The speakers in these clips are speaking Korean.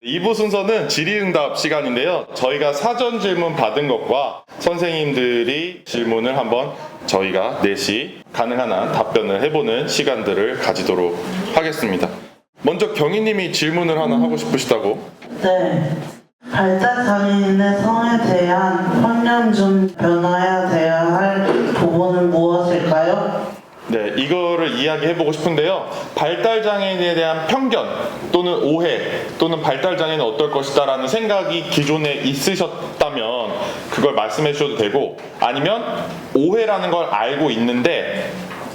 2부 순서는 질의응답 시간인데요. 저희가 사전 질문 받은 것과 선생님들이 질문을 한번 저희가 넷이 가능한 한 답변을 해보는 시간들을 가지도록 하겠습니다. 먼저 경희님이 질문을 하나 하고 싶으시다고? 네. 발달장애인의 성에 대한 편견 중 변화해야 돼야 할 부분은 무엇일까요? 네, 이거를 이야기해보고 싶은데요. 발달장애인에 대한 편견 또는 오해 또는 발달장애는 어떨 것이다 라는 생각이 기존에 있으셨다면 그걸 말씀해 주셔도 되고, 아니면 오해라는 걸 알고 있는데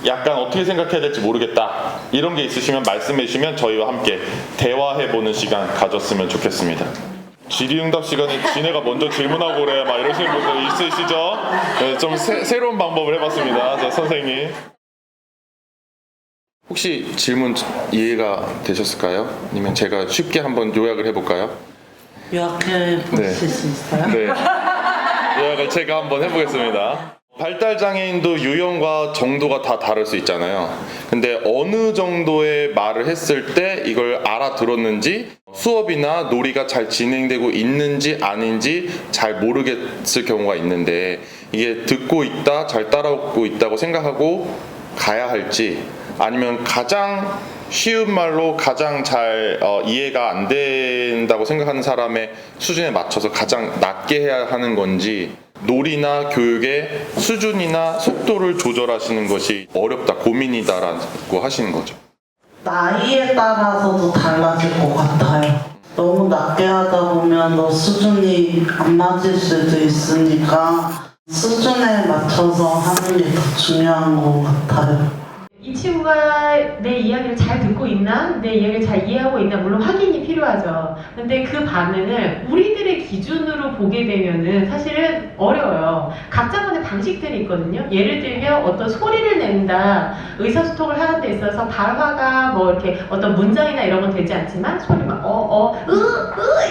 약간 어떻게 생각해야 될지 모르겠다 이런 게 있으시면 말씀해 주시면 저희와 함께 대화해보는 시간 가졌으면 좋겠습니다. 질의응답 시간에 지네가 먼저 질문하고 그래 막 이러시는 분들 있으시죠? 네, 좀 새로운 방법을 해봤습니다. 자, 선생님 혹시 질문 이해가 되셨을까요? 아니면 제가 쉽게 한번 요약을 해볼까요? 요약해 보실 네. 수 있어요? 네, 요약을 제가 한번 해보겠습니다. 발달장애인도 유형과 정도가 다 다를 수 있잖아요. 근데 어느 정도의 말을 했을 때 이걸 알아들었는지, 수업이나 놀이가 잘 진행되고 있는지 아닌지 잘 모르겠을 경우가 있는데, 이게 듣고 있다, 잘 따라오고 있다고 생각하고 가야 할지, 아니면 가장 쉬운 말로 가장 잘 이해가 안 된다고 생각하는 사람의 수준에 맞춰서 가장 낮게 해야 하는 건지, 놀이나 교육의 수준이나 속도를 조절하시는 것이 어렵다, 고민이다라고 하시는 거죠. 나이에 따라서도 달라질 것 같아요. 너무 낮게 하다 보면 너 수준이 안 맞을 수도 있으니까 수준에 맞춰서 하는 게 더 중요한 것 같아요. 이 친구가 내 이야기를 잘 듣고 있나? 내 이야기를 잘 이해하고 있나? 물론 확인이 필요하죠. 근데 그 반응을 우리들의 기준으로 보게 되면은 사실은 어려워요. 각자만의 방식들이 있거든요. 예를 들면 어떤 소리를 낸다. 의사소통을 하는 데 있어서 발화가 뭐 이렇게 어떤 문장이나 이런 건 되지 않지만 소리 막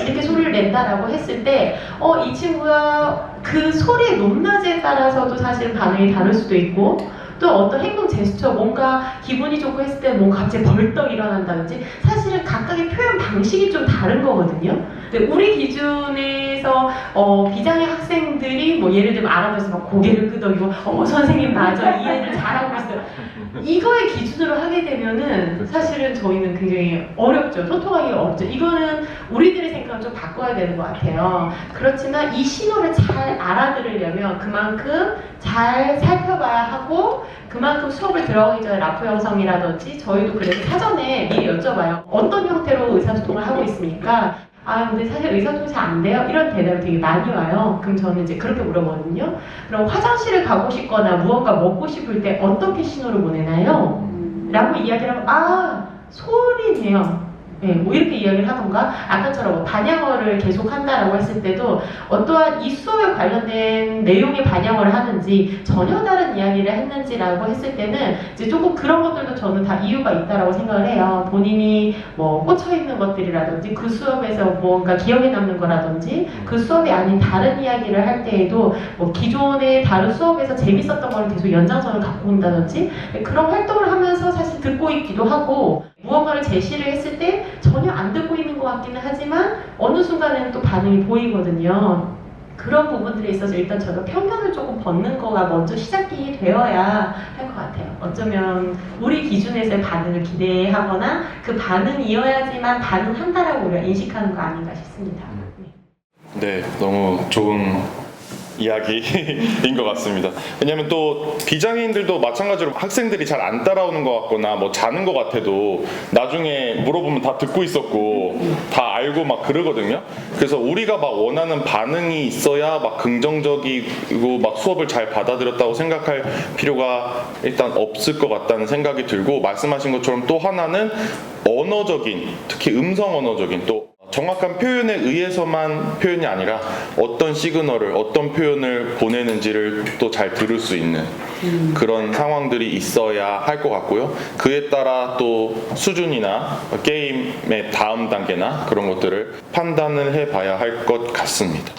이렇게 소리를 낸다라고 했을 때 이 친구가 그 소리의 높낮이에 따라서도 사실 반응이 다를 수도 있고, 또 어떤 행동 제스처, 뭔가 기분이 좋고 했을 때 뭔가 갑자기 벌떡 일어난다든지, 사실은 각각의 표현 방식이 좀 다른 거거든요. 근데 우리 기준에서 비장애 학생들이 뭐 예를 들면 알아들어서 막 고개를 끄덕이고 선생님 맞아, 이해를 잘하고 있어요, 이거의 기준으로 하게 되면은 사실은 저희는 굉장히 어렵죠. 소통하기가 어렵죠. 이거는 우리들의 생각을 좀 바꿔야 되는 것 같아요. 그렇지만 이 신호를 잘 알아들으려면 그만큼 잘 살펴봐야 하고, 그만큼 수업을 들어가기 전에 라포 형성이라든지 저희도 그래서 사전에 미리 여쭤봐요. 어떤 형태로 의사소통을 하고 있습니까? 아 근데 사실 의사소통이 잘 안 돼요? 이런 대답이 되게 많이 와요. 그럼 저는 이제 그렇게 물어보거든요. 그럼 화장실을 가고 싶거나 무언가 먹고 싶을 때 어떻게 신호를 보내나요? 라고 이야기를 하면 소리네요. 네, 뭐 이렇게 이야기를 하던가, 아까처럼 반영어를 계속 한다라고 했을 때도 어떠한 이 수업에 관련된 내용의 반영어를 하는지 전혀 다른 이야기를 했는지라고 했을 때는 이제 조금 그런 것들도 저는 다 이유가 있다라고 생각을 해요. 본인이 뭐 꽂혀 있는 것들이라든지 그 수업에서 뭔가 기억에 남는 거라든지, 그 수업이 아닌 다른 이야기를 할 때에도 뭐 기존의 다른 수업에서 재밌었던 거를 계속 연장선을 갖고 온다든지, 그런 활동을 하면서 사실 듣고 있기도 하고, 무언가를 제시를 했을 때 전혀 안 듣고 있는 것 같기는 하지만 어느 순간에는 또 반응이 보이거든요. 그런 부분들에 있어서 일단 저는 편견을 조금 벗는 거가 먼저 시작이 되어야 할 것 같아요. 어쩌면 우리 기준에서의 반응을 기대하거나 그 반응이어야지만 반응한다라고 우리가 인식하는 거 아닌가 싶습니다. 네, 너무 좋은 이야기인 것 같습니다. 왜냐하면 또 비장애인들도 마찬가지로 학생들이 잘 안 따라오는 것 같거나 뭐 자는 것 같아도 나중에 물어보면 다 듣고 있었고 다 알고 막 그러거든요. 그래서 우리가 막 원하는 반응이 있어야 막 긍정적이고 막 수업을 잘 받아들였다고 생각할 필요가 일단 없을 것 같다는 생각이 들고, 말씀하신 것처럼 또 하나는 언어적인, 특히 음성 언어적인, 또 정확한 표현에 의해서만 표현이 아니라 어떤 시그널을, 어떤 표현을 보내는지를 또 잘 들을 수 있는 그런 상황들이 있어야 할 것 같고요. 그에 따라 또 수준이나 게임의 다음 단계나 그런 것들을 판단을 해봐야 할 것 같습니다.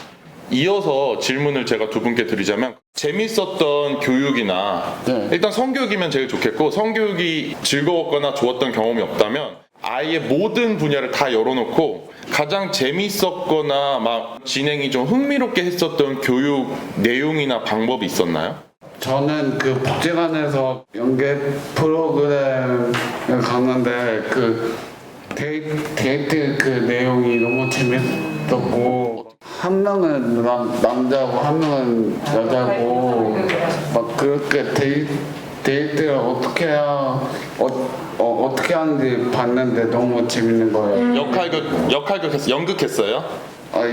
이어서 질문을 제가 두 분께 드리자면, 재밌었던 교육이나 일단 성교육이면 제일 좋겠고, 성교육이 즐거웠거나 좋았던 경험이 없다면 아예 모든 분야를 다 열어놓고 가장 재밌었거나 막 진행이 좀 흥미롭게 했었던 교육 내용이나 방법이 있었나요? 저는 그 복지관에서 연계 프로그램을 갔는데 그 데이트 그 내용이 너무 재밌었고, 한 명은 남자고 한 명은 여자고 막 그렇게 데이트를 어떻게 어떻게 하는지 봤는데 너무 재밌는 거예요. 연극했어요?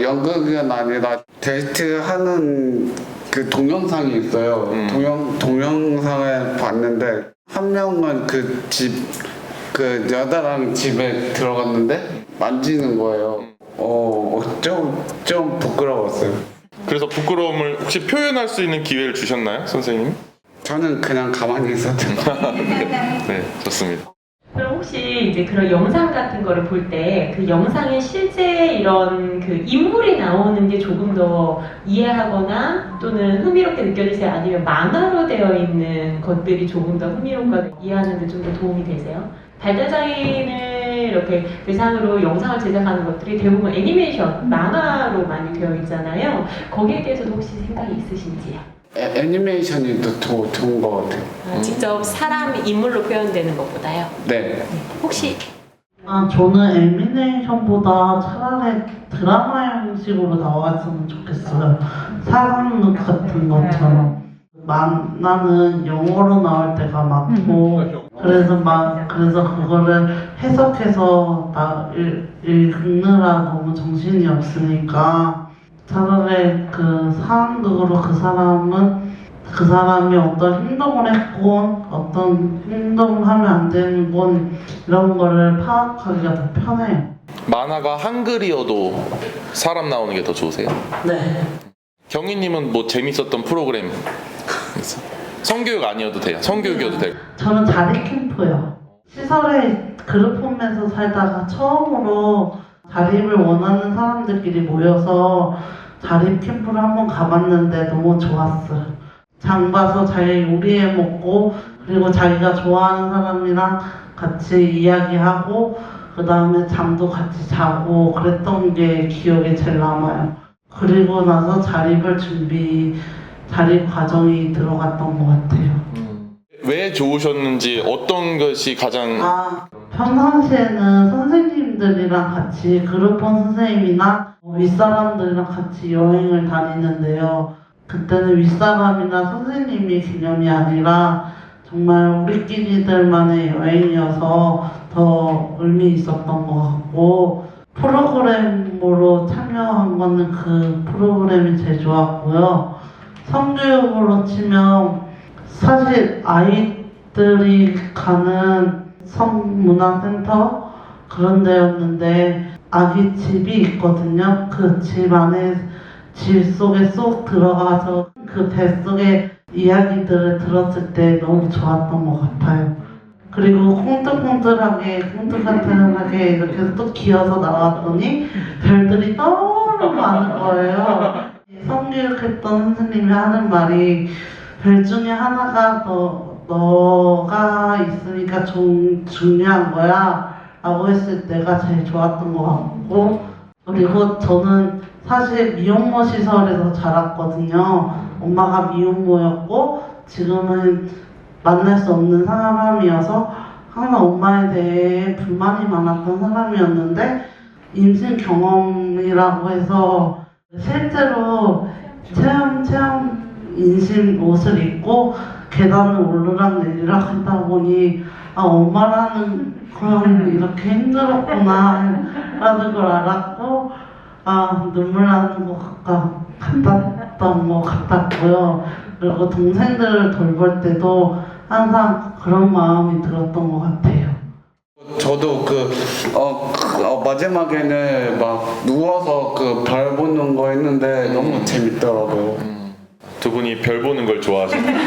연극은 아니라 데이트하는 그 동영상이 있어요. 동영상을 봤는데 한 명은 그 여자랑 집에 들어갔는데 만지는 거예요. 좀 부끄러웠어요. 그래서 부끄러움을 혹시 표현할 수 있는 기회를 주셨나요, 선생님? 저는 그냥 가만히 있었죠. 네, 좋습니다. 그럼 혹시 이제 그런 영상 같은 거를 볼 때 그 영상에 실제 이런 그 인물이 나오는 게 조금 더 이해하거나 또는 흥미롭게 느껴지세요? 아니면 만화로 되어 있는 것들이 조금 더 흥미롭거나 이해하는 데 좀 더 도움이 되세요? 발달장애인을 이렇게 대상으로 영상을 제작하는 것들이 대부분 애니메이션, 만화로 많이 되어 있잖아요. 거기에 대해서도 혹시 생각이 있으신지요? 애니메이션이 더 좋은 것 같아요. 직접 사람 인물로 표현되는 것보다요. 네. 혹시 저는 애니메이션보다 차라리 드라마 형식으로 나왔으면 좋겠어요. 사랑극 같은 것처럼. 만화는 영어로 나올 때가 많고, 그래서 그거를 해석해서 읽느라 너무 정신이 없으니까, 차라리 그 상황극으로 그 사람이 어떤 행동을 했건 어떤 행동을 하면 안 되는 건 이런 거를 파악하기가 더 편해요. 만화가 한글이어도 사람 나오는 게 더 좋으세요? 네. 경희님은 뭐 재밌었던 프로그램 성교육 아니어도 돼요. 성교육이어도 되고. 저는 자립 캠프요. 시설에 그룹홈에서 살다가 처음으로 자립을 원하는 사람들끼리 모여서 자립 캠프를 한번 가봤는데 너무 좋았어요. 장 봐서 잘 요리해 먹고, 그리고 자기가 좋아하는 사람이랑 같이 이야기하고, 그 다음에 잠도 같이 자고 그랬던 게 기억에 제일 남아요. 그리고 나서 자립 과정이 들어갔던 것 같아요. 왜 좋으셨는지, 어떤 것이 가장 평상시에는 선생님들이랑 같이 그룹원 선생님이나 윗사람들이랑 같이 여행을 다니는데요. 그때는 윗사람이나 선생님이 개념이 아니라 정말 우리끼리들만의 여행이어서 더 의미 있었던 것 같고, 프로그램으로 참여한 거는 그 프로그램이 제일 좋았고요. 성교육으로 치면 사실 아이들이 가는 성문화센터 그런 데였는데 아기 집이 있거든요. 그 집 안에 집 속에 쏙 들어가서 그 뱃속의 이야기들을 들었을 때 너무 좋았던 것 같아요. 그리고 콩들콩들하게 이렇게 또 기어서 나왔더니 별들이 너무 많은 거예요. 성교육했던 선생님이 하는 말이 별 중에 하나가 너가 있으니까 중요한 거야 라고 했을 때가 제일 좋았던 것 같고, 그리고 저는 사실 미혼모 시설에서 자랐거든요. 엄마가 미혼모였고 지금은 만날 수 없는 사람이어서 항상 엄마에 대해 불만이 많았던 사람이었는데, 임신 경험이라고 해서 실제로 체험 임신 옷을 입고 계단을 오르락 내리락 하다 보니 엄마라는 건 이렇게 힘들었구나 라는 걸 알았고, 눈물 나는 것 같았던 것 같았고요. 그리고 동생들을 돌볼 때도 항상 그런 마음이 들었던 것 같아요. 저도 마지막에는 막 누워서 그 별 보는 거 했는데 너무 재밌더라고요. 두 분이 별 보는 걸 좋아하시네요.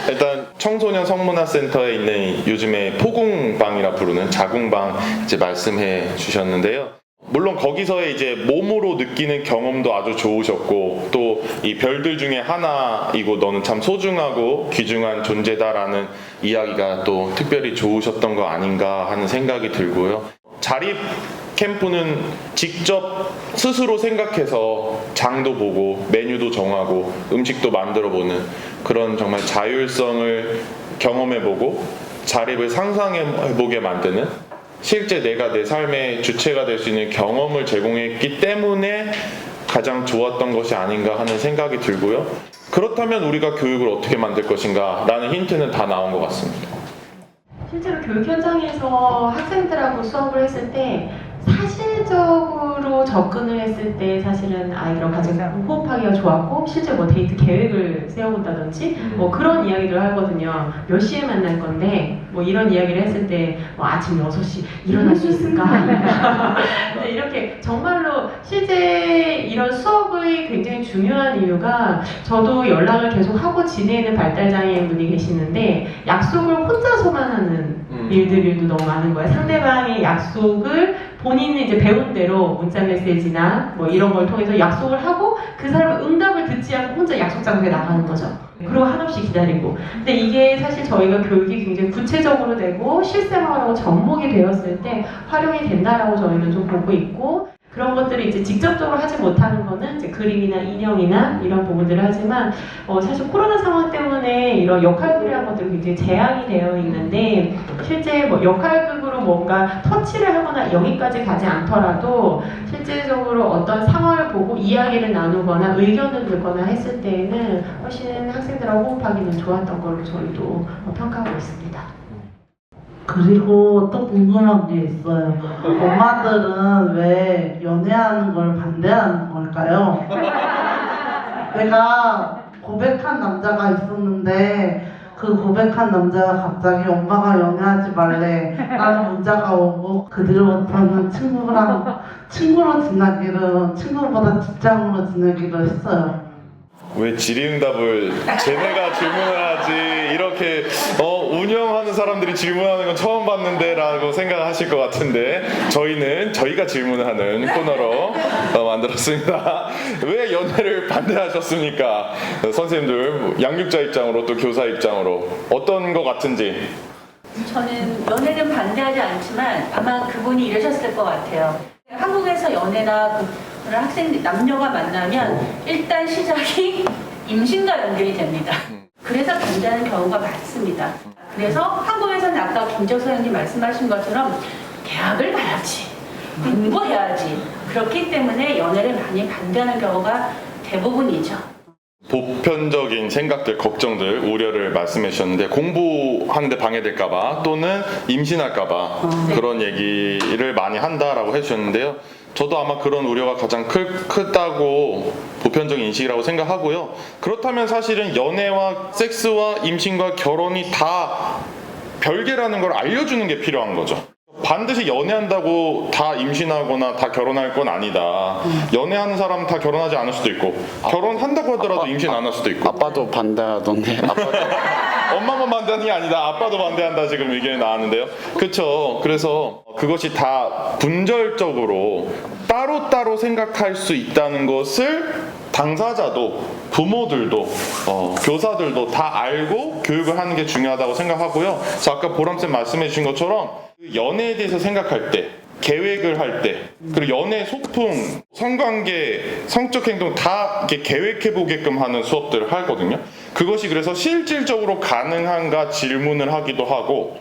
일단 청소년 성문화센터에 있는 요즘에 포궁방이라 부르는 자궁방 이제 말씀해 주셨는데요. 물론 거기서의 이제 몸으로 느끼는 경험도 아주 좋으셨고, 또 이 별들 중에 하나이고 너는 참 소중하고 귀중한 존재다라는 이야기가 또 특별히 좋으셨던 거 아닌가 하는 생각이 들고요. 자립 캠프는 직접 스스로 생각해서 장도 보고 메뉴도 정하고 음식도 만들어보는 그런 정말 자율성을 경험해보고 자립을 상상해보게 만드는 실제 내가 내 삶의 주체가 될 수 있는 경험을 제공했기 때문에 가장 좋았던 것이 아닌가 하는 생각이 들고요. 그렇다면 우리가 교육을 어떻게 만들 것인가 라는 힌트는 다 나온 것 같습니다. 실제로 교육 현장에서 학생들하고 수업을 했을 때 사실적으로 접근을 했을 때 사실은 아이들하고 같이 호흡하기가 좋았고 실제 뭐 데이트 계획을 세워본다든지 뭐 그런 이야기를 하거든요. 몇 시에 만날 건데 뭐 이런 이야기를 했을 때 뭐 아침 6시 일어날 수 있을까? 네, 이렇게 정말로 실제 이런 수업의 굉장히 중요한 이유가 저도 연락을 계속 하고 지내는 발달장애인 분이 계시는데 약속을 혼자서만 하는 일들도 너무 많은 거예요. 상대방의 약속을 본인이 이제 배운 대로 문자 메시지나 뭐 이런 걸 통해서 약속을 하고 그 사람의 응답을 듣지 않고 혼자 약속 장소에 나가는 거죠. 그리고 한없이 기다리고. 근데 이게 사실 저희가 교육이 굉장히 구체적으로 되고 실생활하고 접목이 되었을 때 활용이 된다라고 저희는 좀 보고 있고 그런 것들을 이제 직접적으로 하지 못하는 거는 이제 그림이나 인형이나 이런 부분들을 하지만 사실 코로나 상황 때문에 이런 역할극이라는 것들이 굉장히 제한이 되어 있는데 실제 뭐 역할극으로 뭔가 터치를 하거나 여기까지 가지 않더라도 실질적으로 어떤 상황을 보고 이야기를 나누거나 의견을 들거나 했을 때에는 훨씬 학생들하고 호흡하기는 좋았던 걸로 저희도 평가하고 있습니다. 그리고 또 궁금한 게 있어요. 엄마들은 왜 연애하는 걸 반대하는 걸까요? 내가 고백한 남자가 있었는데 그 고백한 남자가 갑자기 엄마가 연애하지 말래 라는 문자가 오고 그들부터는 친구로 지내기를 친구보다 직장으로 지내기로 했어요. 왜 질의응답을 쟤네가 질문을 하지 이렇게 운영하는 사람들이 질문하는 건 처음 봤는데 라고 생각하실 것 같은데 저희는 저희가 질문하는 코너로 만들었습니다. 왜 연애를 반대하셨습니까? 선생님들 양육자 입장으로 또 교사 입장으로 어떤 것 같은지. 저는 연애는 반대하지 않지만 아마 그분이 이러셨을 것 같아요. 한국에서 연애나 그런 학생들 남녀가 만나면 일단 시작이 임신과 연결이 됩니다. 그래서 반대하는 경우가 많습니다. 그래서 한국에서는 아까 김재석 선생님 말씀하신 것처럼 대학을 가야지, 공부해야지 그렇기 때문에 연애를 많이 반대하는 경우가 대부분이죠. 보편적인 생각들, 걱정들, 우려를 말씀해 주셨는데 공부하는데 방해될까봐 또는 임신할까봐 그런 얘기를 많이 한다라고 해주셨는데요. 저도 아마 그런 우려가 가장 크다고 보편적인 인식이라고 생각하고요. 그렇다면 사실은 연애와 섹스와 임신과 결혼이 다 별개라는 걸 알려주는 게 필요한 거죠. 반드시 연애한다고 다 임신하거나 다 결혼할 건 아니다. 연애하는 사람은 다 결혼하지 않을 수도 있고 결혼한다고 하더라도 임신 안 할 수도 있고. 아빠도 반대하던데. 아빠도. 엄마만 반대하는 게 아니다. 아빠도 반대한다 지금 의견이 나왔는데요. 그렇죠. 그래서 그것이 다 분절적으로 따로따로 생각할 수 있다는 것을 당사자도 부모들도 교사들도 다 알고 교육을 하는 게 중요하다고 생각하고요. 그래서 아까 보람쌤 말씀해 주신 것처럼 연애에 대해서 생각할 때 계획을 할 때 그리고 연애 소풍, 성관계, 성적 행동 다 이렇게 계획해 보게끔 하는 수업들을 하거든요. 그것이 그래서 실질적으로 가능한가 질문을 하기도 하고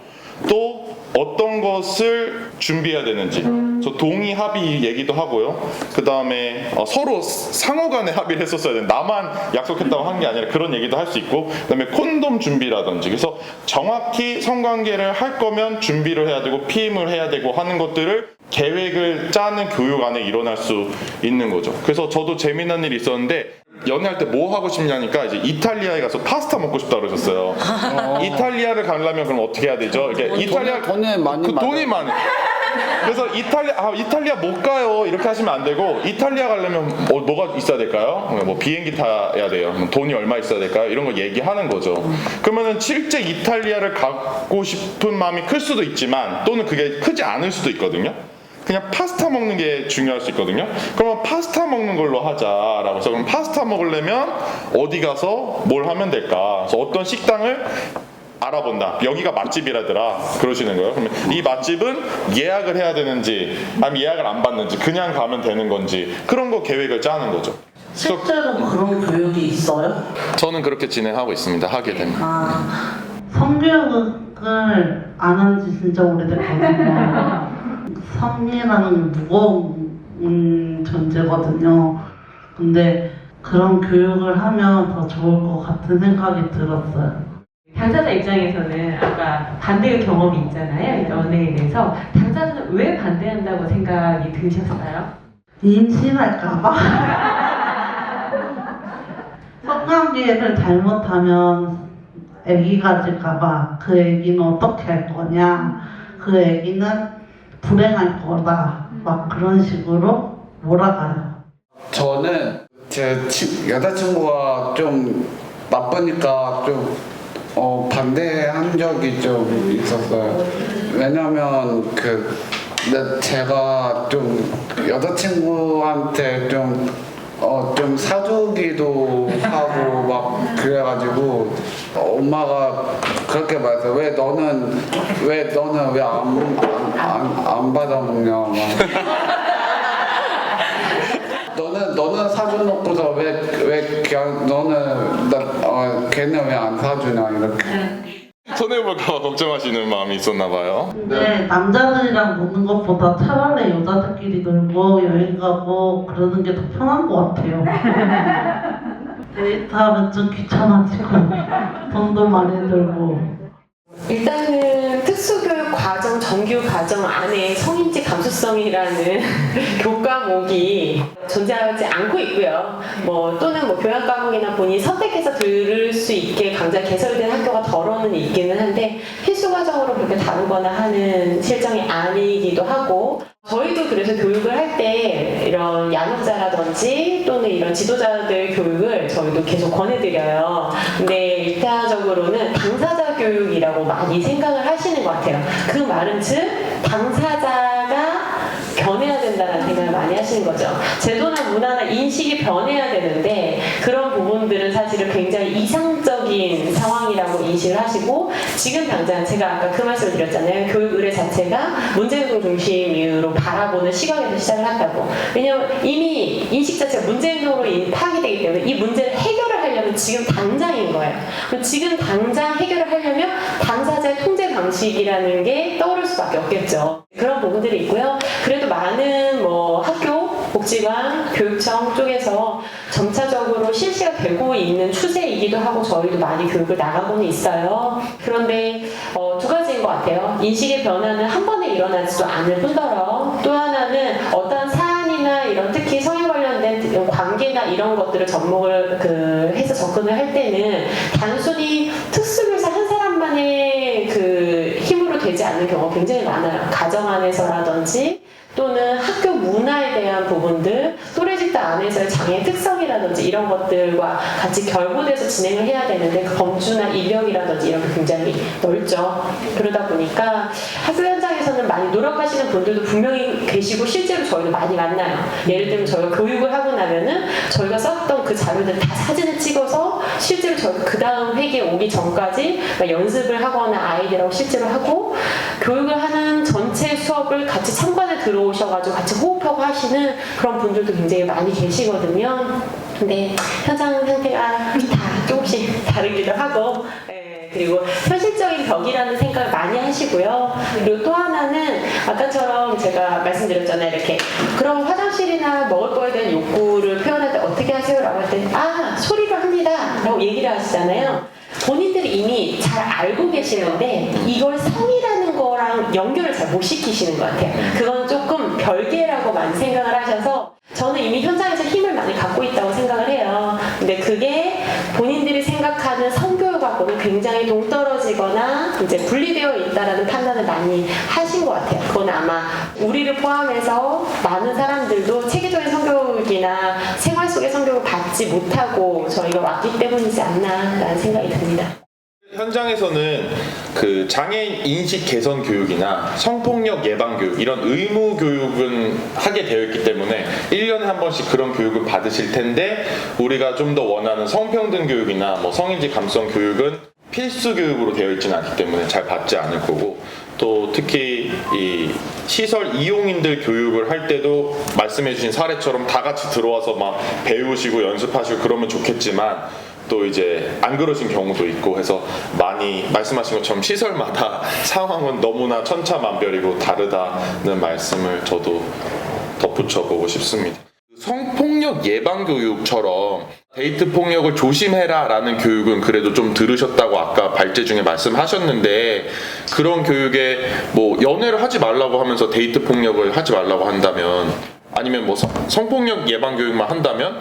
또 어떤 것을 준비해야 되는지 저 동의 합의 얘기도 하고요. 그 다음에 서로 상호 간에 합의를 했었어야 되는데 나만 약속했다고 한 게 아니라 그런 얘기도 할 수 있고 그 다음에 콘돔 준비라든지 그래서 정확히 성관계를 할 거면 준비를 해야 되고 피임을 해야 되고 하는 것들을 계획을 짜는 교육 안에 일어날 수 있는 거죠. 그래서 저도 재미난 일이 있었는데 연애할 때 뭐 하고 싶냐니까 이제 이탈리아에 가서 파스타 먹고 싶다 그러셨어요. 이탈리아를 가려면 그럼 어떻게 해야 되죠? 이렇게 이탈리아 돈이 많이 돈이 많아요. 그래서 이탈리아 못 가요 이렇게 하시면 안 되고 이탈리아 가려면 뭐가 있어야 될까요? 뭐 비행기 타야 돼요. 돈이 얼마 있어야 될까요? 이런 거 얘기하는 거죠. 그러면은 실제 이탈리아를 가고 싶은 마음이 클 수도 있지만 또는 그게 크지 않을 수도 있거든요. 그냥 파스타 먹는 게 중요할 수 있거든요. 그러면 파스타 먹는 걸로 하자라고 해서 그럼 파스타 먹으려면 어디 가서 뭘 하면 될까? 그래서 어떤 식당을 알아본다. 여기가 맛집이라더라. 그러시는 거예요. 그러면 이 맛집은 예약을 해야 되는지 아니면 예약을 안 받는지 그냥 가면 되는 건지 그런 거 계획을 짜는 거죠. 실제로 그런 교육이 있어요? 저는 그렇게 진행하고 있습니다. 하게 되면. 성교육을 안 한 지 진짜 오래됐거든요. 성이라는 게 무거운 존재거든요. 근데 그런 교육을 하면 더 좋을 것 같은 생각이 들었어요. 당사자 입장에서는 아까 반대의 경험이 있잖아요. 연애에 대해서 당사자는 왜 반대한다고 생각이 드셨어요? 임신할까봐? 성관계를 잘못하면 아기 가질까봐 그 아기는 어떻게 할 거냐, 그 아기는 불행할 거다, 막 그런 식으로 몰아가요. 저는 제 여자친구가 좀 나쁘니까 좀 반대한 적이 좀 있었어요. 왜냐면 제가 좀 여자친구한테 좀 사주기도 하고 막 그래가지고 엄마가 그렇게 말했어요. 왜 너는 왜 안 받아먹냐 막. 너는 사줘놓고서 왜 그냥 걔는 왜 안 사주냐 이렇게. 손해볼까봐 걱정하시는 마음이 있었나 봐요. 근데 남자들이랑 노는 것보다 차라리 여자들끼리 놀고 여행 가고 그러는 게 더 편한 것 같아요. 데이트하면 좀 귀찮아지고 돈도 많이 들고. 일단은 특수교육 과정, 정규 과정 안에 성인지 감수성이라는 교과목이 존재하지 않고 있고요. 또는 교양 과목이나 본인이 선택해서 들을 수 있게 강좌 개설된 학교가 덜어는 있기는 한데 필수 과정으로 그렇게 다루거나 하는 실정이 아니기도 하고, 저희도 그래서 교육을 할 때 이런 양육자라든지 또는 이런 지도자들 교육을 저희도 계속 권해드려요. 근데 일차적으로는 당사자 교육이라고 많이 생각을 하시는 것 같아요. 그 말은 즉 당사자가 변해야 된다는 생각을 많이 하시는 거죠. 제도나 문화나 인식이 변해야 되는데 그런 부분들은 사실은 굉장히 이상적인 상황이라고 인식을 하시고, 지금 당장 제가 아까 그 말씀을 드렸잖아요. 교육 의뢰 자체가 문제행동 중심으로 바라보는 시각에서 시작을 한다고. 왜냐하면 이미 인식 자체가 문제행동으로 파악이 되기 때문에 이 문제를 해결을 하려면 지금 당장인 거예요. 그럼 지금 당장 해결을 하려면 당사자의 통제 방식이라는 게 떠오를 수밖에 없겠죠. 그런 부분들이 있고요. 그래도 많은 학교, 복지관, 교육청 쪽에서 점차적으로 실시가 되고 있는 추세이기도 하고 저희도 많이 교육을 나가고는 있어요. 그런데 두 가지인 것 같아요. 인식의 변화는 한 번에 일어나지도 않을 뿐더러 또 하나는 어떤 사안이나 이런 특히 성에 관련된 관계나 이런 것들을 접목을 해서 접근을 할 때는 단순히 특수교사 한 사람만의 힘으로 되지 않는 경우가 굉장히 많아요. 가정 안에서라든지 또는 학교 문화에 대한 부분들, 또래집단 안에서의 장애의 특성이라든지 이런 것들과 같이 결부돼서 진행을 해야 되는데 그 범주나 인력이라든지 이런 게 굉장히 넓죠. 그러다 보니까 학교 현장에서는 많이 노력하시는 분들도 분명히 계시고 실제로 저희도 많이 만나요. 예를 들면 저희가 교육을 하고 나면은 저희가 썼던 그 자료들 다 사진을 찍어서 실제로 저희가 그 다음 회기에 오기 전까지 연습을 하거나 아이들하고 실제로 하고, 교육을 하는 전체 수업을 같이 참관에 들어오셔가지고 같이 호흡하고 하시는 그런 분들도 굉장히 많이 계시거든요. 근데 현장 상태가 다 조금씩 다르기도 하고, 그리고 현실적인 벽이라는 생각을 많이 하시고요. 그리고 또 하나는 아까처럼 제가 말씀드렸잖아요. 이렇게 그럼 화장실이나 먹을 거에 대한 욕구를 표현할 때 어떻게 하세요? 라고 할 때 소리로 합니다 라고 얘기를 하시잖아요. 본인들이 이미 잘 알고 계시는데 이걸 성이라는 거랑 연결을 잘 못 시키시는 것 같아요. 그건 조금 별개라고 많이 생각을 하셔서 저는 이미 현장에서 힘을 많이 갖고 있다고 생각을 해요. 근데 그게 본인들이 생각하는 성교육하고는 굉장히 동떨어지거나 이제 분리되어 있다라는 판단을 많이 하신 것 같아요. 그건 아마 우리를 포함해서 많은 사람들도 체계적인 성교육이나 생활 속의 성교육을 받지 못하고 저희가 왔기 때문이지 않나라는 생각이 듭니다. 현장에서는 그 장애인 인식 개선 교육이나 성폭력 예방 교육 이런 의무 교육은 하게 되어 있기 때문에 1년에 한 번씩 그런 교육을 받으실 텐데, 우리가 좀 더 원하는 성평등 교육이나 성인지 감수성 교육은 필수 교육으로 되어 있지는 않기 때문에 잘 받지 않을 거고, 또 특히 이 시설 이용인들 교육을 할 때도 말씀해주신 사례처럼 다 같이 들어와서 막 배우시고 연습하시고 그러면 좋겠지만, 또 이제 안 그러신 경우도 있고 해서 많이 말씀하신 것처럼 시설마다 상황은 너무나 천차만별이고 다르다는 말씀을 저도 덧붙여보고 싶습니다. 성폭력 예방 교육처럼 데이트 폭력을 조심해라 라는 교육은 그래도 좀 들으셨다고 아까 발제 중에 말씀하셨는데, 그런 교육에 뭐 연애를 하지 말라고 하면서 데이트 폭력을 하지 말라고 한다면, 아니면 뭐 성폭력 예방 교육만 한다면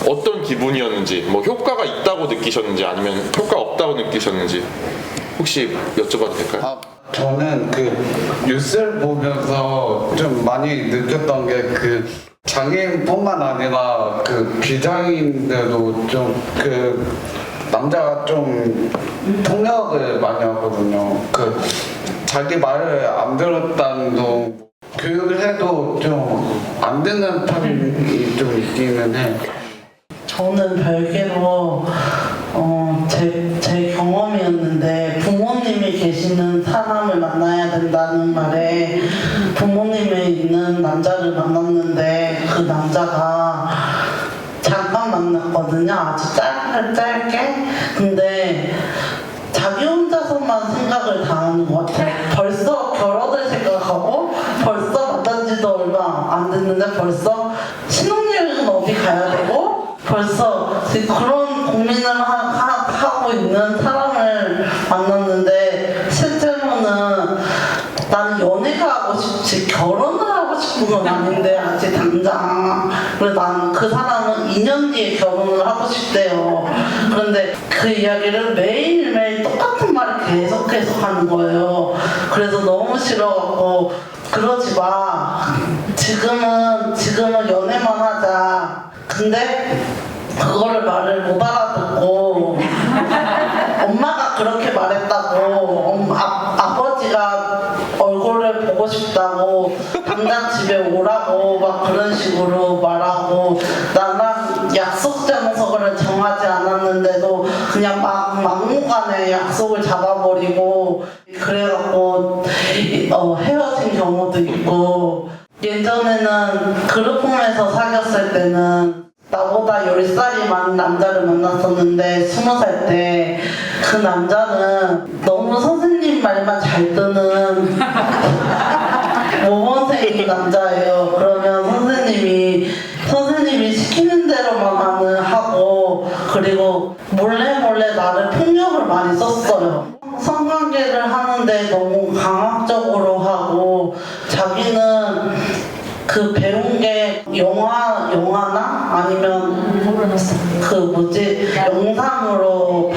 어떤 기분이었는지, 뭐 효과가 있다고 느끼셨는지 아니면 효과 없다고 느끼셨는지 혹시 여쭤봐도 될까요? 저는 그 뉴스를 보면서 좀 많이 느꼈던 게 그 장애인뿐만 아니라 그 비장애인들도 좀 그 남자가 좀 폭력을 많이 하거든요. 그 자기 말을 안 들었다는 둥 교육을 해도 좀 안 듣는 편이 좀 있기는 해. 저는 별개로 제 경험이었는데, 부모님이 계시는 사람을 만나야 된다는 말에 부모님이 있는 남자를 만났는데, 그 남자가 잠깐 만났거든요. 아주 짧게. 근데 자기 혼자서만 생각을 다 하는 것 같아요. 벌써 결혼을 생각하고, 벌써 만난 지도 얼마 안 됐는데 벌써 신혼여행은 어디 가야 되고, 벌써 그런 고민을 하고 있는 사람을 만났는데, 실제로는 나는 연애가 하고 싶지 결혼을 하고 싶은 건 아닌데, 아직 당장. 그래서 나는 그 사람은 2년 뒤에 결혼을 하고 싶대요. 그런데 그 이야기를 매일매일 똑같은 말을 계속 하는 거예요. 그래서 너무 싫어갖고, 그러지 마. 지금은 연애만 하자. 근데 그거를 말을 못 알아듣고, 엄마가 그렇게 말했다고, 아버지가 얼굴을 보고 싶다고, 당장 집에 오라고 막 그런 식으로 말하고, 나랑 약속 장소를 정하지 않았는데도 그냥 막무가내 약속을 잡아버리고, 그래갖고 헤어진 경우도 있고, 예전에는 그룹홈에서 사귀었을 때는 나보다 10살이 많은 남자를 만났었는데, 20살 때 그 남자는 너무 선생님 말만 잘 듣는 모범생인 남자예요. 그러면 선생님이 시키는 대로만 하고, 그리고 몰래 나를 폭력을 많이 썼어요. 성관계를 하는데 너무 강압적으로 하고, 자기는 그 배운 게 영화나 아니면 영상으로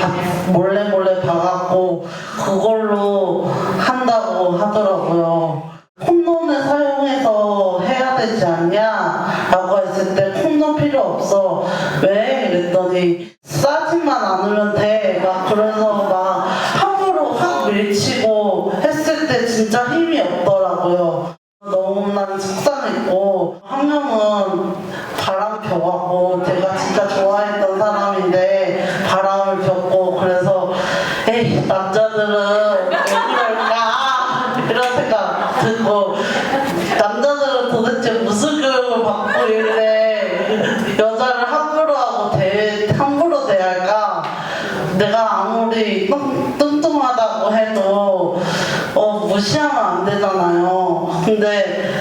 몰래 봐갖고 그걸로 한다고 하더라고요. 콘돔을 사용해서 해야 되지 않냐? 라고 했을 때, 콘돔 필요 없어. 왜? 이랬더니 싸지만 않으면 돼. 막 그래서 막 함부로 확 밀치고 했을 때 진짜 힘이 없더라고요. 너무나 속상했고, 한 명은 바람 펴갖고, 제가 진짜 좋아했던 사람인데 바람을 폈고, 그래서 에이, 남자들은 왜 그럴까? 이런 생각 들고, 남자들은 도대체 무슨 교육을 받고 있길래 여자를 함부로 대할까? 내가 아무리 뚱뚱하다고 해도 무시하면 안 되잖아요. 근데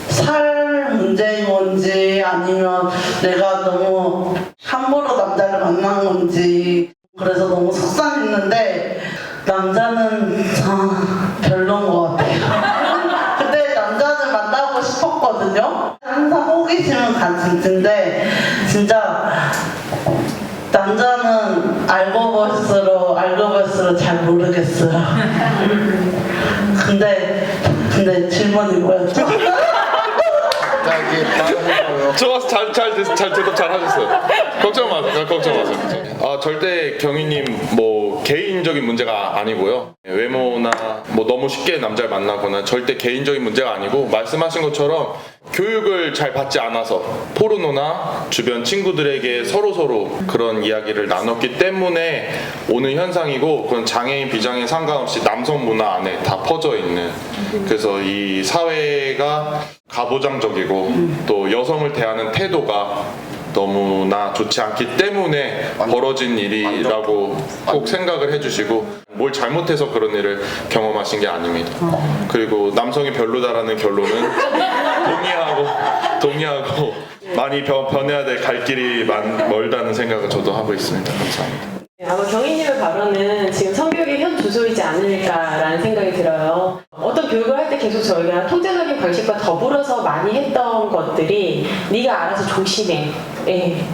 살 문제인 건지 아니면 내가 너무 함부로 남자를 만난 건지, 그래서 너무 속상했는데, 남자는 별로인 것 같아요. 근데 남자를 만나고 싶었거든요. 항상 호기심은 가진데, 진짜 남자는 알고 볼수록 잘 모르겠어요. 근데 질문이 뭐였죠? 갑자기 빠르고요. 좋아서 잘 대답 잘 하셨어요. 걱정 마세요. 절대 경희님 뭐 개인적인 문제가 아니고요. 외모나 뭐 너무 쉽게 남자를 만나거나 절대 개인적인 문제가 아니고 말씀하신 것처럼 교육을 잘 받지 않아서 포르노나 주변 친구들에게 서로 그런 이야기를 나눴기 때문에 오는 현상이고 그건 장애인 비장애인 상관없이 남성 문화 안에 다 퍼져 있는 그래서 이 사회가 가부장적이고 또 여성을 대하는 태도가 너무나 좋지 않기 때문에 벌어진 일이라고 꼭 생각을 해주시고 뭘 잘못해서 그런 일을 경험하신 게 아닙니다. 그리고 남성이 별로다라는 결론은 동의하고 많이 변해야 될 갈 길이 멀다는 생각을 저도 하고 있습니다. 감사합니다. 아마 경희님의 발언은 지금 성교육의 현 주소이지 않을까라는 생각이 들어요. 어떤 교육을 할 때 계속 저희가 통제적인 방식과 더불어서 많이 했던 것들이 네가 알아서 조심해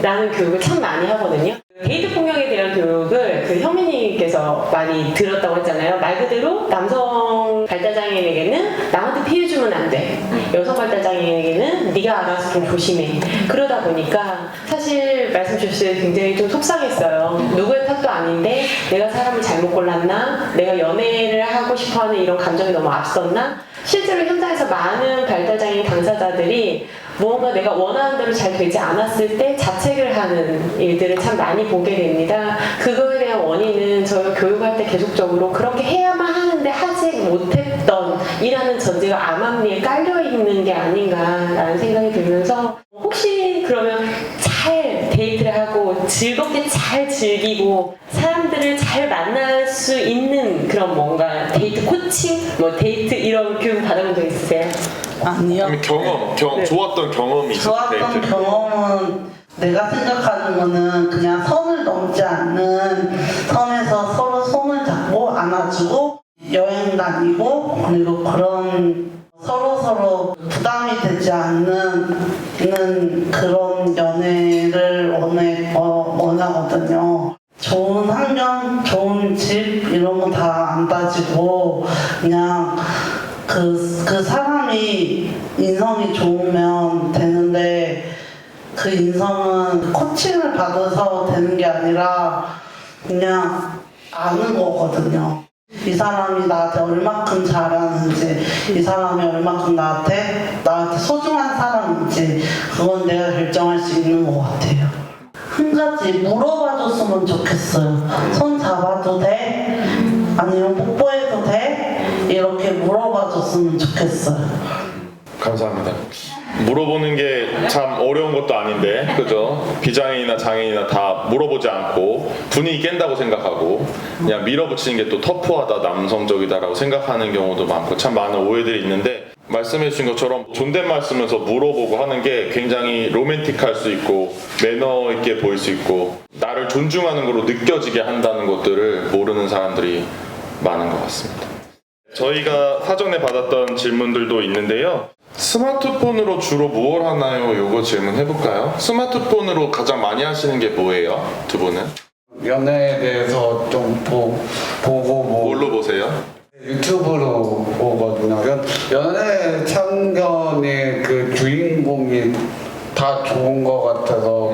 라는 교육을 참 많이 하거든요. 데이트 폭력에 대한 교육을 그 현미님께서 많이 들었다고 했잖아요. 말 그대로 남성 발달장애인에게는 남한테 피해주면 안 돼. 여성 발달장애인에게는 네가 알아서 좀 조심해. 그러다 보니까 사실 말씀 주실 때 굉장히 좀 속상했어요. 누구의 탓도 아닌데 내가 사람을 잘못 골랐나? 내가 연애를 하고 싶어하는 이런 감정이 너무 앞섰나? 실제로 현장에서 많은 발달장애인 당사자들이 무언가 내가 원하는 대로 잘 되지 않았을 때 자책을 하는 일들을 참 많이 보게 됩니다. 그거에 대한 원인은 저희가 교육할 때 계속적으로 그렇게 해야만 하는데 하지 못했던 이라는 전제가 암암리에 깔려있는 게 아닌가라는 생각이 들면서 혹시 그러면 잘 데이트를 하고 즐겁게 잘 즐기고 사람들을 잘 만날 수 있는 그런 뭔가 데이트 코칭? 뭐 데이트 이런 교육 받아본 적 있으세요? 아니요. 경험, 좋았던 경험이 있었어요. 좋았던 경험은 내가 생각하는 거는 그냥 선을 넘지 않는 선에서 서로 손을 잡고 안아주고 여행 다니고 그리고 그런 서로 부담이 되지 않는 그런 연애를 원하거든요. 좋은 환경, 좋은 집 이런 거 다 안 따지고 그냥 그 사람이 인성이 좋으면 되는데 그 인성은 코칭을 받아서 되는 게 아니라 그냥 아는 거거든요. 이 사람이 나한테 얼마큼 잘하는지, 이 사람이 얼마큼 나한테 소중한 사람인지 그건 내가 결정할 수 있는 것 같아요. 한 가지 물어봐줬으면 좋겠어요. 손 잡아도 돼? 아니면 뽀뽀해도 돼? 이렇게 물어봐줬으면 좋겠어요. 감사합니다. 물어보는 게 참 어려운 것도 아닌데, 그죠? 비장애인이나 장애인이나 다 물어보지 않고 분위기 깬다고 생각하고 그냥 밀어붙이는 게 또 터프하다, 남성적이다라고 생각하는 경우도 많고 참 많은 오해들이 있는데 말씀해 주신 것처럼 존댓말 쓰면서 물어보고 하는 게 굉장히 로맨틱할 수 있고 매너 있게 보일 수 있고 나를 존중하는 걸로 느껴지게 한다는 것들을 모르는 사람들이 많은 것 같습니다. 저희가 사전에 받았던 질문들도 있는데요. 스마트폰으로 주로 무엇 하나요? 요거 질문 해볼까요? 스마트폰으로 가장 많이 하시는 게 뭐예요? 두 분은? 연애에 대해서 좀 보고 뭘로 보세요? 유튜브로 보거든요. 연애 참견이 그 주인공이 다 좋은 것 같아서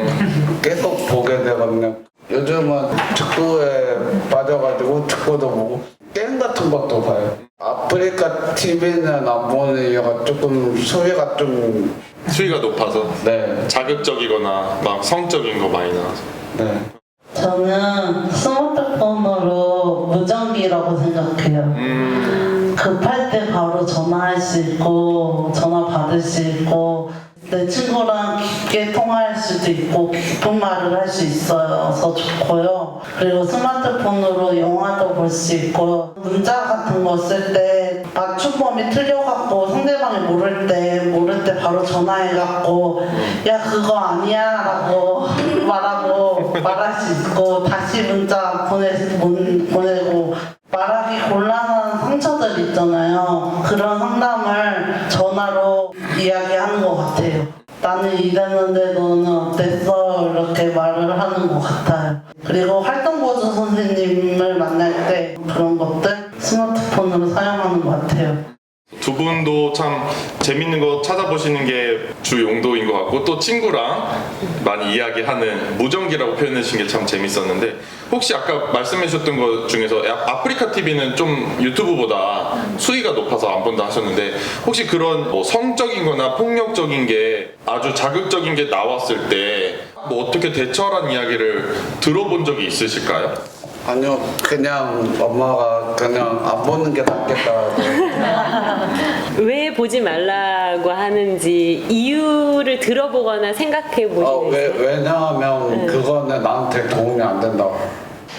계속 보게 되거든요. 요즘은 축구에 빠져가지고 축구도 보고 게임 같은 것도 봐요. 아프리카 TV는 안 보는 이유가 조금 수위가 높아서 네. 자극적이거나 막 성적인 거 많이 나와서. 네. 저는 스마트폰으로 무전기라고 생각해요. 급할 때 바로 전화할 수 있고 전화 받을 수 있고 내 친구랑 깊게 통화할 수도 있고 깊은 말을 할 수 있어서 좋고요. 그리고 스마트폰으로 영화도 볼 수 있고 문자 같은 거 쓸 때 맞춤법이 틀려갖고 상대방이 모를 때 바로 전화해갖고 야 그거 아니야 라고 말할 수 있고 다시 문자 보내고 말하기 곤란한 상처들 있잖아요. 그런 상담을 전화로 이야기하는 것 같아요. 나는 이랬는데 너는 어땠어? 이렇게 말을 하는 것 같아요. 그리고 활동보조 선생님을 만날 때 그런 것들 스마트폰으로 사용하는 것 같아요. 두 분도 참 재밌는 거 찾아보시는 게 주 용도인 것 같고 또 친구랑 많이 이야기하는 무전기라고 표현해 주신 게 참 재밌었는데 혹시 아까 말씀해 주셨던 것 중에서 아프리카 TV는 좀 유튜브보다 수위가 높아서 안 본다 하셨는데 혹시 그런 뭐 성적인 거나 폭력적인 게 아주 자극적인 게 나왔을 때 뭐 어떻게 대처하라는 이야기를 들어본 적이 있으실까요? 아니요, 그냥 엄마가 그냥 안 보는 게 낫겠다고. 왜 보지 말라고 하는지 이유를 들어보거나 생각해 보시는 왜냐하면 그거는 나한테 도움이 안 된다고.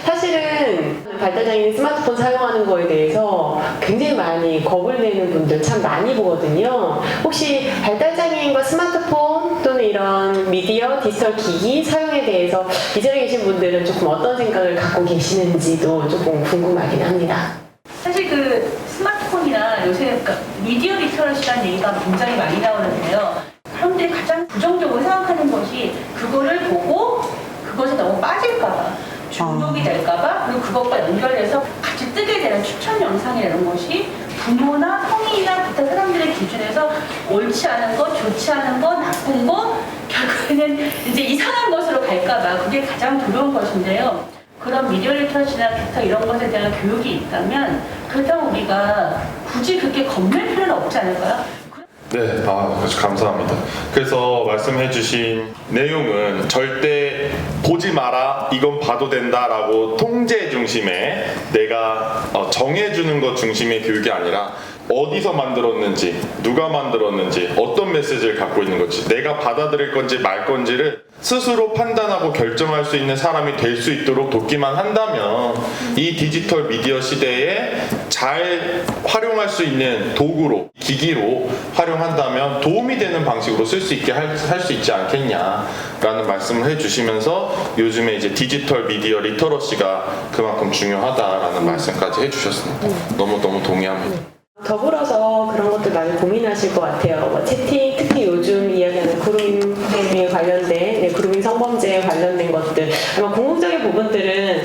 사실은 발달장애인 스마트폰 사용하는 거에 대해서 굉장히 많이 겁을 내는 분들 참 많이 보거든요. 혹시 발달장애인과 스마트폰 또는 이런 미디어, 디지털 기기 사용에 대해서 이 자리에 계신 분들은 조금 어떤 생각을 갖고 계시는지도 조금 궁금하긴 합니다. 사실 그 스마트폰이나 요새 그러니까 미디어 리터러시라는 얘기가 굉장히 많이 나오는데요. 사람들이 가장 부정적으로 생각하는 것이 그거를 보고 그것에 너무 빠질까봐. 중독이 될까봐 그리고 그것과 연결해서 같이 뜨게 되는 추천 영상이라는 것이 부모나 성인이나 기타 사람들의 기준에서 옳지 않은 것, 좋지 않은 것, 나쁜 것 결국에는 이제 이상한 것으로 갈까봐 그게 가장 두려운 것인데요. 그런 미디어 리터러시나 기타 이런 것에 대한 교육이 있다면 그렇다면 우리가 굳이 그렇게 겁낼 필요는 없지 않을까요? 네, 아주 감사합니다. 그래서 말씀해주신 내용은 절대 보지 마라, 이건 봐도 된다라고 통제 중심의 내가 정해주는 것 중심의 교육이 아니라 어디서 만들었는지, 누가 만들었는지, 어떤 메시지를 갖고 있는 건지, 내가 받아들일 건지 말 건지를 스스로 판단하고 결정할 수 있는 사람이 될 수 있도록 돕기만 한다면 이 디지털 미디어 시대에 잘 활용할 수 있는 도구로, 기기로 활용한다면 도움이 되는 방식으로 쓸 수 있게 할 수 있지 않겠냐라는 말씀을 해주시면서 요즘에 이제 디지털 미디어 리터러시가 그만큼 중요하다라는 말씀까지 해주셨습니다. 너무너무 동의합니다. 더불어서 그런 것들 많이 고민하실 것 같아요. 뭐 채팅, 특히 요즘 이야기하는 그루밍에 관련된, 그루밍 성범죄에 관련된 것들. 아마 궁극적인 부분들은,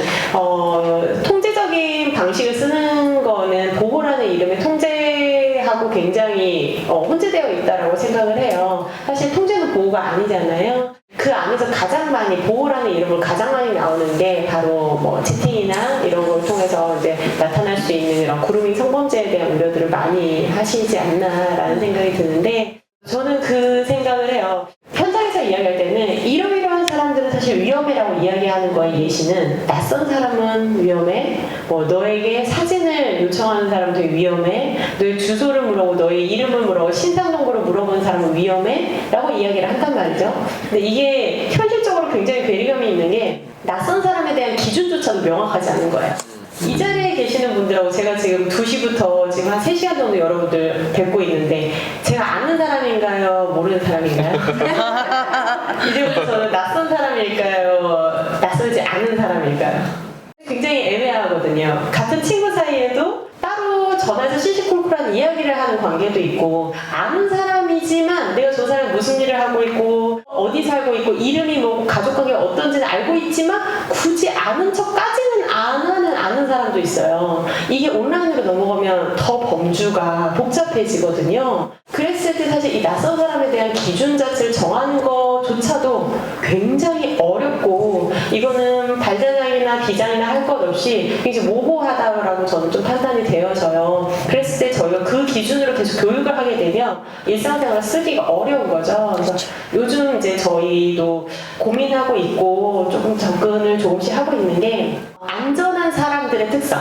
통제적인 방식을 쓰는 거는 보호라는 이름의 통제하고 굉장히 혼재되어 있다라고 생각을 해요. 사실 통제는 보호가 아니잖아요. 그 안에서 가장 많이 보호라는 이름으로 가장 많이 나오는 게 바로 뭐 채팅이나 이런 걸 통해서 이제 나타날 수 있는 이런 그루밍 성범죄에 대한 우려들을 많이 하시지 않나라는 생각이 드는데 저는 그 생각을 해요. 현장에서 이야기할 때는 이러이러한 사람들은 사실 위험해라고 이야기하는 거의 예시는 낯선 사람은 위험해, 뭐 너에게 사진을 요청하는 사람도 위험해, 너의 주소를 물어보고 너의 이름을 물어보고 신상정보를 물어보는 사람은 위험해 라고 이야기를 한단 말이죠. 근데 이게 현실적으로 굉장히 괴리감이 있는 게 낯선 사람에 대한 기준조차도 명확하지 않은 거예요. 이 자리에 계시는 분들하고 제가 지금 2시부터 지금 한 3시간 정도 여러분들 뵙고 있는데 제가 아는 사람인가요? 모르는 사람인가요? 이제부터 저는 낯선 사람일까요? 낯설지 않은 사람일까요? 굉장히 애매하거든요. 같은 친구 사이에도 따로 전화해서 시시콜콜한 이야기를 하는 관계도 있고 아는 사람이지만 내가 저 사람이 무슨 일을 하고 있고 어디 살고 있고 이름이 뭐 가족관계가 어떤지는 알고 있지만 굳이 아는 척까지는 안 하는 아는 사람도 있어요. 이게 온라인으로 넘어가면 더 범주가 복잡해지거든요. 그랬을 때 사실 이 낯선 사람에 대한 기준 자체를 정하는 것조차도 굉장히 어렵고 이거는 발달장애나 비장애나 할 것 없이 굉장히 모호하다고 저는 좀 판단이 되어져요. 그랬을 때 저희가 그 기준으로 계속 교육을 하게 되면 일상생활을 쓰기가 어려운 거죠. 그래서 요즘 이제 저희도 고민하고 있고 조금 접근을 조금씩 하고 있는 게 안전한 사람들의 특성.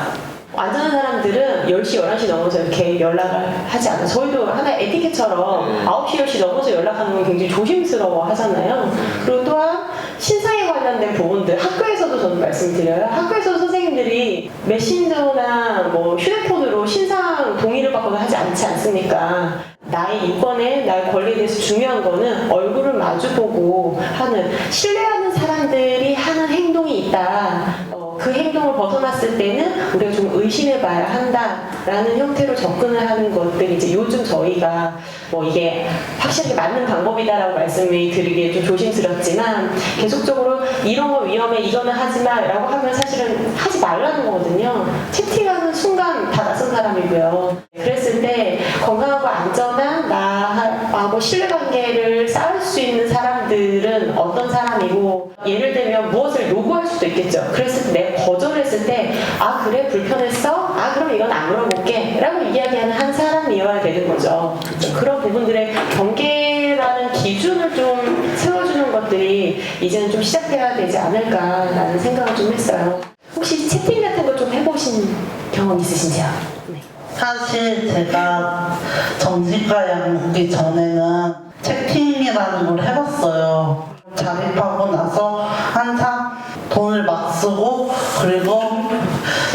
안전한 사람들은 10시, 11시 넘어서 이렇게 연락을 하지 않아요. 저희도 하나의 에티켓처럼 9시, 10시 넘어서 연락하는 건 굉장히 조심스러워 하잖아요. 그리고 또한 신상에 관련된 부분들, 학교에서도 저는 말씀드려요. 학교에서도 선생님들이 메신저나 뭐 휴대폰으로 신상 동의를 받거나 하지 않지 않습니까? 나의 인권에, 나의 권리에 대해서 중요한 거는 얼굴을 마주보고 하는, 신뢰하는 사람들이 하는 행동이 있다. 그 행동을 벗어났을 때는 우리가 좀 의심해봐야 한다라는 형태로 접근을 하는 것들이 이제 요즘 저희가 뭐 이게 확실하게 맞는 방법이다라고 말씀을 드리기에 좀 조심스럽지만 계속적으로 이런 거 위험해, 이거는 하지 마라고 하면 사실은 하지 말라는 거거든요. 채팅하는 순간 다 낯선 사람이고요. 그랬을 때 건강 완전한 나하고 신뢰관계를 쌓을 수 있는 사람들은 어떤 사람이고, 예를 들면 무엇을 요구할 수도 있겠죠. 그랬을 때 내가 거절했을 때 아 그래 불편했어? 아 그럼 이건 안 물어볼게 라고 이야기하는 한 사람이어야 되는 거죠. 그런 부분들의 경계라는 기준을 좀 세워주는 것들이 이제는 좀 시작돼야 되지 않을까라는 생각을 좀 했어요. 혹시 채팅 같은 거 좀 해보신 경험 있으신지요? 네. 사실 제가 정신과 약 먹기 전에는 채팅이라는 걸 해봤어요. 자립하고 나서 한참 돈을 막 쓰고 그리고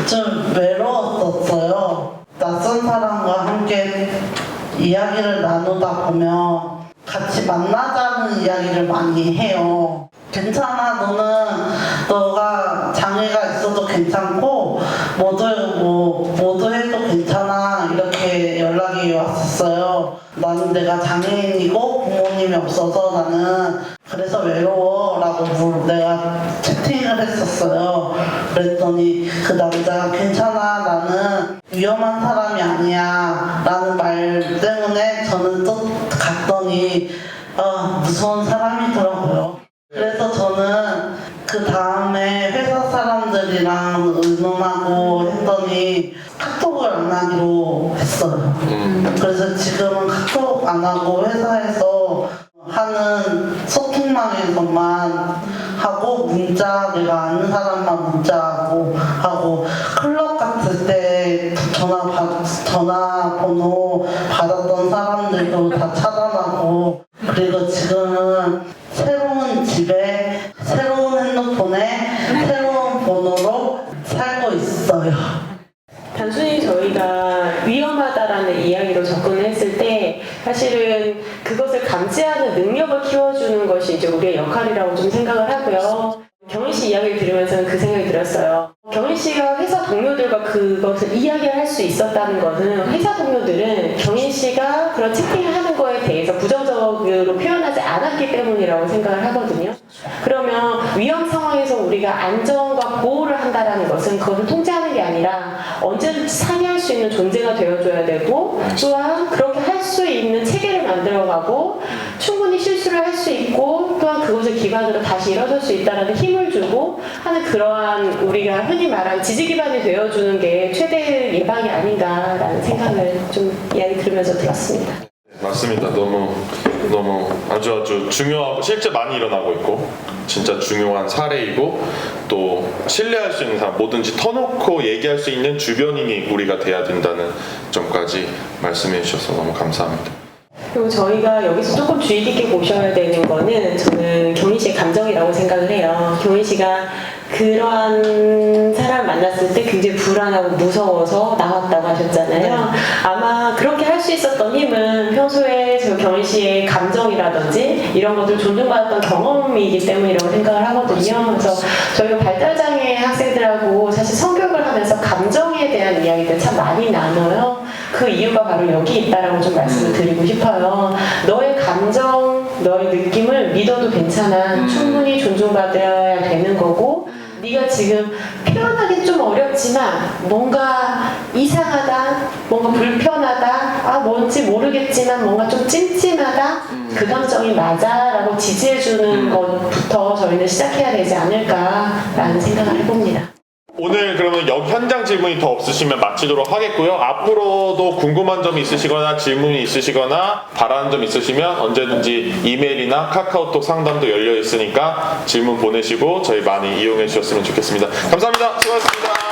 좀 외로웠었어요. 낯선 사람과 함께 이야기를 나누다 보면 같이 만나자는 이야기를 많이 해요. 괜찮아, 너가 장애가 있어도 괜찮고 모두 해도 괜찮아 이렇게 연락이 왔었어요. 나는 내가 장애인이고 부모님이 없어서 나는 그래서 외로워라고 내가 채팅을 했었어요. 그랬더니 그 남자가 괜찮아, 나는 위험한 사람이 아니야 라는 말 때문에 저는 또 갔더니 무서운 사람이더라고요. 그래서 저는 그 다음에 회사 사람들이랑 의논하고 했더니 카톡을 안 하기로 했어요. 그래서 지금은 카톡 안 하고 회사에서 하는 소통망에서만 하고 문자, 내가 아는 사람만 문자하고 하고 클럽 갔을 때 전화번호 받았던 사람들도 다 차단하고, 그리고 지금은 새로운 집에 새로운 핸드폰에 새로운 번호로 살고 있어요. 단순히 저희가 위험하다라는 이야기로 접근을 했을 때 사실은 그것을 감지하는 능력을 키워주는 것이 이제 우리의 역할이라고 좀 생각을 하고요. 경희 씨 이야기를 들으면서는 그 생각이 들었어요. 경희 씨가 회사 동료들과 그것을 이야기할 수 있었다는 것은 회사 동료들은 경희 씨가 그런 채팅을 하는 거에 대해서 부정적으로 표현하지 않았기 때문이라고 생각을 하거든요. 그러면 위험 상황에서 우리가 안전과 보호를 한다는 것은 그것을 통제하는 게 아니라 언제든지 상의할 수 있는 존재가 되어줘야 되고, 또한 그렇게 할 수 있는 체계를 만들어가고 충분히 실수를 할 수 있고, 또한 그것을 기반으로 다시 일어설 수 있다는 힘을 주고 하는 그러한 우리가 흔히 말하는 지지 기반이 되어주는 게 최대의 예방이 아닌가라는 생각을 좀 이야기 들으면서 들었습니다. 맞습니다. 너무 아주 중요하고 실제 많이 일어나고 있고 진짜 중요한 사례이고, 또 신뢰할 수 있는 사람, 뭐든지 터놓고 얘기할 수 있는 주변인이 우리가 돼야 된다는 점까지 말씀해 주셔서 너무 감사합니다. 그리고 저희가 여기서 조금 주의 깊게 보셔야 되는 거는, 저는 경희 씨의 감정이라고 생각을 해요. 경희 씨가 그러한 사람 만났을 때 굉장히 불안하고 무서워서 나왔다고 하셨잖아요. 아마 그렇게 할 수 있었던 힘은 평소에 저 경희 씨의 감정이라든지 이런 것들 존중받았던 경험이기 때문이라고 생각을 하거든요. 그래서 저희가 발달장애 학생들하고 사실 성교육을 하면서 감정에 대한 이야기들 참 많이 나눠요. 그 이유가 바로 여기 있다라고 좀 말씀을 드리고 싶어요. 너의 감정, 너의 느낌을 믿어도 괜찮아. 충분히 존중받아야 되는 거고, 네가 지금 표현하기 좀 어렵지만 뭔가 이상하다, 뭔가 불편하다, 뭔지 모르겠지만 뭔가 좀 찜찜하다, 그 감정이 맞아 라고 지지해주는 것부터 저희는 시작해야 되지 않을까라는 생각을 해봅니다. 오늘 그러면 여기 현장 질문이 더 없으시면 마치도록 하겠고요. 앞으로도 궁금한 점이 있으시거나 질문이 있으시거나 바라는 점 있으시면 언제든지 이메일이나 카카오톡 상담도 열려 있으니까 질문 보내시고 저희 많이 이용해 주셨으면 좋겠습니다. 감사합니다. 수고하셨습니다.